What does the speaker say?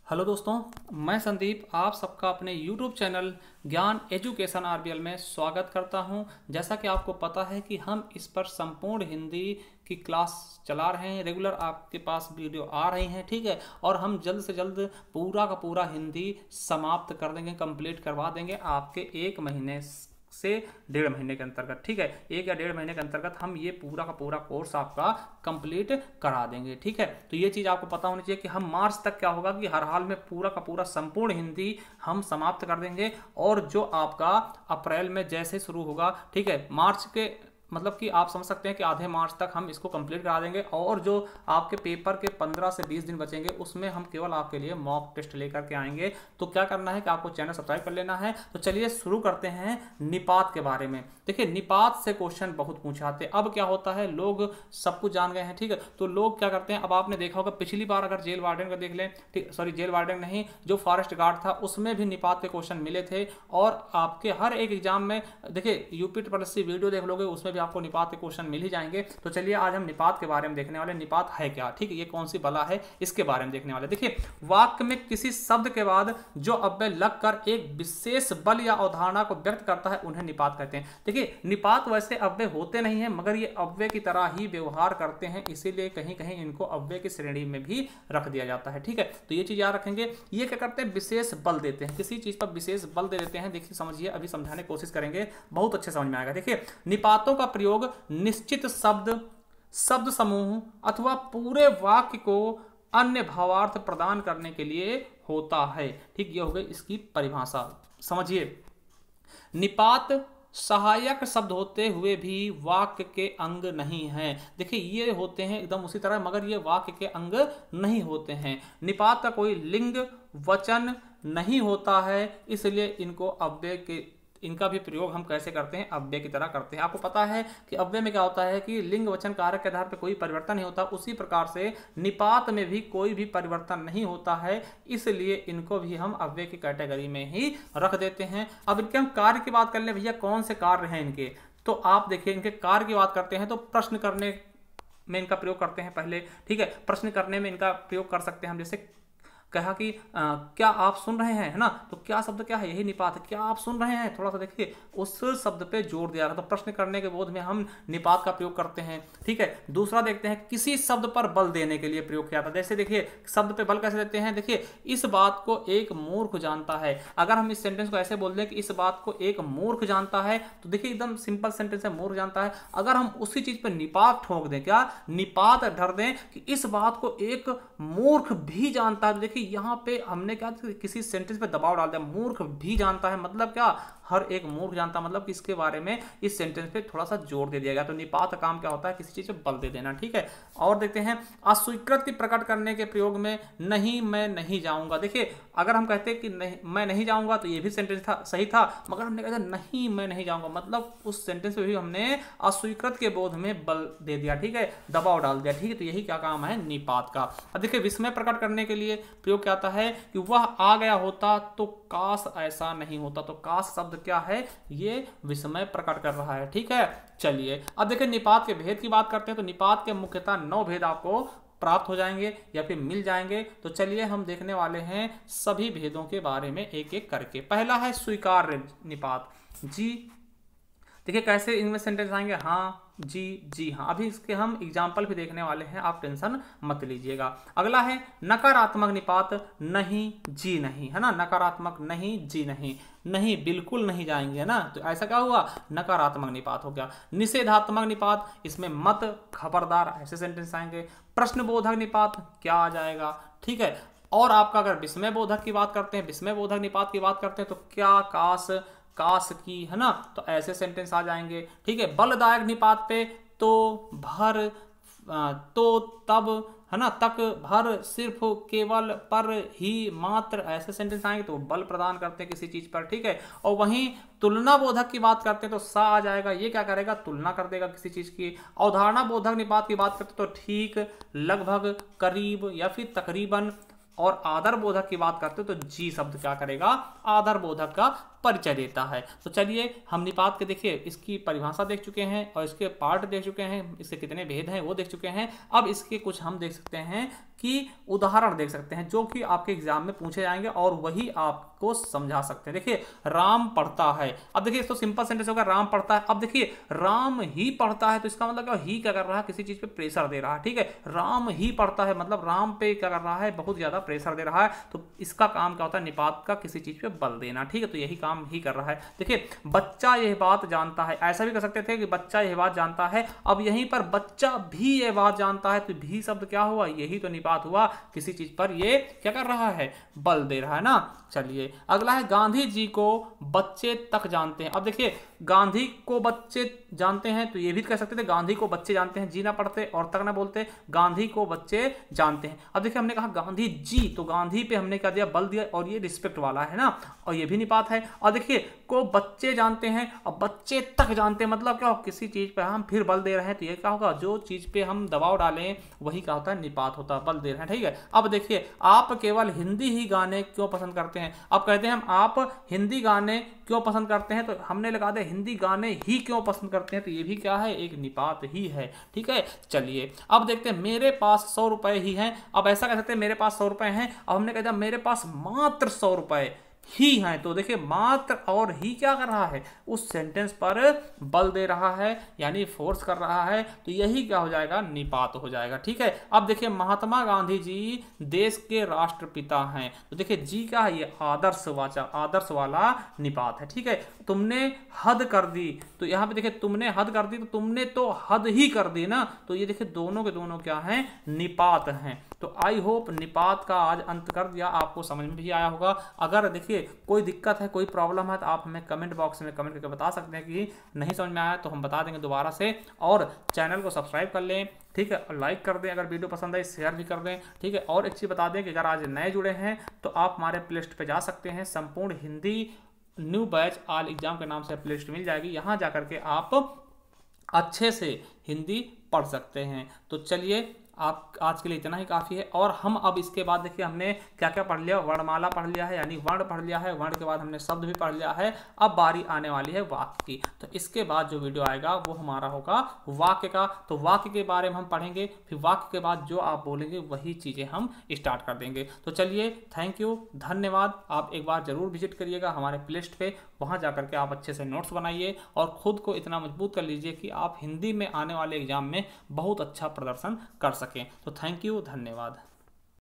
Hello दोस्तों, मैं संदीप आप सबका अपने YouTube चैनल ज्ञान एजुकेशन आरबीएल में स्वागत करता हूं। जैसा कि आपको पता है कि हम इस पर संपूर्ण हिंदी की क्लास चला रहे हैं, रेगुलर आपके पास वीडियो आ रही हैं, ठीक है। और हम जल्द से जल्द पूरा का पूरा हिंदी समाप्त कर देंगे, कंप्लीट करवा देंगे आपके 1 महीने से 1.5 महीने के अंतर्गत, ठीक है। 1 या 1.5 महीने के अंतर्गत हम ये पूरा का पूरा कोर्स आपका कंप्लीट करा देंगे, ठीक है। तो ये चीज़ आपको पता होनी चाहिए कि हम मार्च तक क्या होगा कि हर हाल में पूरा का पूरा संपूर्ण हिंदी हम समाप्त कर देंगे। और जो आपका अप्रैल में जैसे शुरू होगा, ठीक है, मार्च के मतलब कि आप समझ सकते हैं कि आधे मार्च तक हम इसको कंप्लीट करा देंगे। और जो आपके पेपर के 15 से 20 दिन बचेंगे उसमें हम केवल आपके लिए मॉक टेस्ट लेकर के आएंगे। तो क्या करना है कि आपको चैनल सब्सक्राइब कर लेना है। तो चलिए शुरू करते हैं निपात के बारे में। देखिए, निपात से क्वेश्चन बहुत पूछे आते हैं। अब क्या होता है, लोग सब कुछ जान गए हैं, ठीक है। तो लोग क्या करते हैं, अब आपने देखा होगा पिछली बार अगर जेल वार्डन का देख लें, ठीक, सॉरी जेल वार्डन नहीं, जो फॉरेस्ट गार्ड था उसमें भी निपात के क्वेश्चन मिले थे। और आपके हर एक एग्जाम में देखिए यूपी ट्रिपल वीडियो देख लोगे उसमें भी आपको निपात के क्वेश्चन मिल ही जाएंगे। तो चलिए आज हम निपात के बारे में देखने वाले। निपात है क्या, ठीक है, ये कौन सी बला है, इसके बारे में देखने वाले। देखिए, वाक्य में किसी शब्द के बाद जो अव्यय लगकर एक विशेष बल या अवधारणा को व्यक्त करता है उन्हें निपात कहते हैं। देखिए, निपात वैसे अव्यय होते नहीं है मगर ये अव्यय की तरह ही व्यवहार करते हैं, इसीलिए कहीं कहीं इनको अव्यय की श्रेणी में भी रख दिया जाता है, ठीक है। तो ये चीज याद रखेंगे। ये क्या करते हैं, विशेष बल देते हैं, किसी चीज पर विशेष बल दे देते हैं। देखिए समझिए, अभी समझाने की कोशिश करेंगे, बहुत अच्छे समझ में आएगा। देखिए, निपातों का प्रयोग निश्चित शब्द, शब्द समूह अथवा पूरे वाक्य को अन्य भावार्थ प्रदान करने के लिए होता है, ठीक। ये हो गई इसकी परिभाषा। समझिए, निपात सहायक शब्द होते हुए भी वाक्य के अंग नहीं हैं। देखिए, ये होते हैं एकदम उसी तरह मगर ये वाक्य के अंग नहीं होते हैं। निपात का कोई लिंग वचन नहीं होता है, इसलिए इनको अव्यय के इनका भी प्रयोग हम कैसे करते हैं, अव्यय की तरह करते हैं। आपको पता है कि अव्यय में क्या होता है कि लिंग वचन कारक के आधार पर कोई परिवर्तन नहीं होता, उसी प्रकार से निपात में भी कोई भी परिवर्तन नहीं होता है, इसलिए इनको भी हम अव्यय की कैटेगरी में ही रख देते हैं। अब इनके हम कार्य की बात कर ले भैया, कौन से कार्य हैं इनके। तो आप देखिए, इनके कार्य की बात करते हैं तो प्रश्न करने में इनका प्रयोग करते हैं पहले, ठीक है। प्रश्न करने में इनका प्रयोग कर सकते हैं हम, जैसे कहा कि क्या आप सुन रहे हैं, है ना। तो क्या शब्द क्या है, यही निपात है, क्या आप सुन रहे हैं। थोड़ा सा देखिए उस शब्द पे जोर दिया रहा, तो प्रश्न करने के बोध में हम निपात का प्रयोग करते हैं, ठीक है। दूसरा देखते हैं, किसी शब्द पर बल देने के लिए प्रयोग किया था। जैसे देखिए, शब्द पे बल कैसे देते हैं। देखिए, इस बात को एक मूर्ख जानता है। अगर हम इस सेंटेंस को ऐसे बोल दें कि इस बात को एक मूर्ख जानता है, तो देखिए एकदम सिंपल सेंटेंस है, मूर्ख जानता है। अगर हम उसी चीज पर निपात ठोक दें, क्या निपात धर दें कि इस बात को एक मूर्ख भी जानता है, तो देखिए यहां पे हमने क्या किसी सेंटेंस पे दबाव डाल दिया। मूर्ख भी जानता है मतलब क्या, हर एक मूर्ख जानता, मतलब इसके बारे में इस सेंटेंस पे थोड़ा सा जोर दे दिया गया। तो निपात का काम क्या होता है, किसी चीज पे बल दे देना, ठीक है। और देखते हैं, अस्वीकृति प्रकट करने के प्रयोग में नहीं, मैं नहीं जाऊंगा। देखिए, अगर हम कहते हैं कि नहीं मैं नहीं जाऊंगा तो ये भी सेंटेंस था, सही था, मगर हमने कहा नहीं मैं नहीं जाऊंगा, मतलब उस सेंटेंस पे भी हमने अस्वीकृत के बोध में बल दे दिया, ठीक है, दबाव डाल दिया, ठीक है। तो यही क्या काम है निपात का। अब देखिए, विस्मय प्रकट करने के लिए प्रयोग क्या आता है कि वह आ गया होता तो काश ऐसा नहीं होता। तो काश शब्द क्या है, ये विस्मय प्रकट कर रहा है, ठीक है। चलिए अब देखिए, निपात के भेद की बात करते हैं। तो निपात के मुख्यतः 9 भेद आपको प्राप्त हो जाएंगे या फिर मिल जाएंगे। तो चलिए हम देखने वाले हैं सभी भेदों के बारे में एक एक करके। पहला है स्वीकार्य निपात। जी देखिए कैसे इनमें सेंटेंस आएंगे, हाँ जी जी हाँ। अभी इसके हम एग्जाम्पल भी देखने वाले हैं, आप टेंशन मत लीजिएगा। अगला है नकारात्मक निपात, नहीं जी नहीं, है ना। नकारात्मक नहीं जी नहीं, नहीं बिल्कुल नहीं जाएंगे, है ना। तो ऐसा क्या हुआ, नकारात्मक निपात हो गया। निषेधात्मक निपात, इसमें मत खबरदार ऐसे सेंटेंस आएंगे। प्रश्नबोधक निपात क्या आ जाएगा, ठीक है। और आपका अगर विस्मय बोधक की बात करते हैं, विस्मय बोधक निपात की बात करते हैं तो क्या, काश, काश की, है ना। तो ऐसे सेंटेंस आ जाएंगे, ठीक है। बलदायक निपात पे तो, भर, तो, तब, है ना, तक, भर, सिर्फ, केवल, पर, ही, मात्र, ऐसे सेंटेंस आएंगे तो बल प्रदान करते हैं किसी चीज पर, ठीक है। और वहीं तुलना बोधक की बात करते हैं तो सा आ जाएगा, ये क्या करेगा, तुलना कर देगा किसी चीज की। अवधारणा बोधक निपात की बात करते तो ठीक, लगभग, करीब या फिर तकरीबन। और आदर बोधक की बात करते तो जी शब्द क्या करेगा, आदर बोधक का परिचय देता है। तो चलिए हम निपात के देखिए इसकी परिभाषा देख चुके हैं और इसके पार्ट देख चुके हैं, इसके कितने भेद हैं वो देख चुके हैं। अब इसके कुछ हम देख सकते हैं कि उदाहरण देख सकते हैं जो कि आपके एग्जाम में पूछे जाएंगे और वही आपको समझा सकते हैं। देखिए राम पढ़ता है, अब देखिए इसको सिंपल सेंटेंस होगा राम पढ़ता है। अब देखिए राम ही पढ़ता है तो इसका मतलब क्या, ही क्या कर रहा है, किसी चीज पे प्रेशर दे रहा है। ठीक है, राम ही पढ़ता है मतलब राम पे क्या कर रहा है, बहुत ज्यादा प्रेशर दे रहा है। तो इसका काम क्या होता है, निपात का किसी चीज पे बल देना। ठीक है, तो यही काम ही कर रहा है। देखिए बच्चा यह बात जानता है, ऐसा भी कर सकते थे कि बच्चा यह बात जानता है। अब यहीं पर बच्चा भी यह बात जानता है तो भी शब्द क्या हुआ, यही तो निपात हुआ, किसी चीज पर ये क्या कर रहा है, बल दे रहा है ना। चलिए अगला है गांधी जी को बच्चे तक जानते हैं। अब देखिए गांधी को बच्चे जानते हैं तो ये भी कह सकते थे गांधी को बच्चे जानते हैं, जी ना पढ़ते और तक ना बोलते, गांधी को बच्चे जानते हैं। अब देखिए हमने कहा गांधी जी, तो गांधी पे हमने क्या दिया, बल दिया, और ये रिस्पेक्ट वाला है ना, और ये भी निपात है। और देखिए को बच्चे जानते हैं और बच्चे तक जानते हैं मतलब क्या, किसी चीज पे हम फिर बल दे रहे हैं तो ये क्या होगा, जो चीज पे हम दबाव डालें वही क्या होता है, निपात होता है, बल दे रहे हैं। ठीक है, अब देखिए आप केवल हिंदी ही गाने क्यों पसंद करते हैं। अब कहते हैं हम आप हिंदी गाने क्यों पसंद करते हैं, तो हमने लगा दिया हिंदी गाने ही क्यों पसंद करते हैं, तो ये भी क्या है, एक निपात ही है। ठीक है, चलिए अब देखते हैं मेरे पास 100 रुपए ही हैं। अब ऐसा कह सकते हैं मेरे पास 100 रुपए हैं, अब हमने कह दिया मेरे पास मात्र 100 रुपए ही हैं, तो देखिए मात्र और ही क्या कर रहा है, उस सेंटेंस पर बल दे रहा है यानी फोर्स कर रहा है, तो यही क्या हो जाएगा, निपात हो जाएगा। ठीक है, अब देखिए महात्मा गांधी जी देश के राष्ट्रपिता हैं, तो देखिए जी क्या है, ये आदर्शवाचक, आदर्श वाला निपात है। ठीक है, तुमने हद कर दी, तो यहां पे देखिए तुमने हद कर दी, तो तुमने तो हद ही कर दी ना, तो ये देखिए दोनों के दोनों क्या हैं, निपात हैं। तो आई होप निपात का आज अंत कर दिया, आपको समझ में भी आया होगा। अगर देखिए कोई दिक्कत है, कोई प्रॉब्लम है तो आप हमें कमेंट बॉक्स में कमेंट करके बता सकते हैं कि नहीं समझ में आया, तो हम बता देंगे दोबारा से। और चैनल को सब्सक्राइब कर लें, ठीक है, और लाइक कर दें, अगर वीडियो पसंद आई शेयर भी कर दें। ठीक है, और एक चीज़ बता दें कि अगर आज नए जुड़े हैं तो आप हमारे प्ले लिस्ट पर जा सकते हैं, संपूर्ण Hindi new batch all exam के नाम से प्ले लिस्ट मिल जाएगी, यहाँ जा करके आप अच्छे से हिंदी पढ़ सकते हैं। तो चलिए आप आज के लिए इतना ही काफ़ी है। और हम अब इसके बाद देखिए हमने क्या क्या पढ़ लिया, वर्णमाला पढ़ लिया है यानी वर्ण पढ़ लिया है, वर्ण के बाद हमने शब्द भी पढ़ लिया है। अब बारी आने वाली है वाक्य की, तो इसके बाद जो वीडियो आएगा वो हमारा होगा वाक्य का। तो वाक्य के बारे में हम पढ़ेंगे, फिर वाक्य के बाद जो आप बोलेंगे वही चीज़ें हम स्टार्ट कर देंगे। तो चलिए थैंक यू, धन्यवाद। आप एक बार जरूर विजिट करिएगा हमारे प्ले लिस्ट पे, वहाँ जा करके आप अच्छे से नोट्स बनाइए और खुद को इतना मजबूत कर लीजिए कि आप हिंदी में आने वाले एग्जाम में बहुत अच्छा प्रदर्शन कर सकें। तो थैंक यू, धन्यवाद।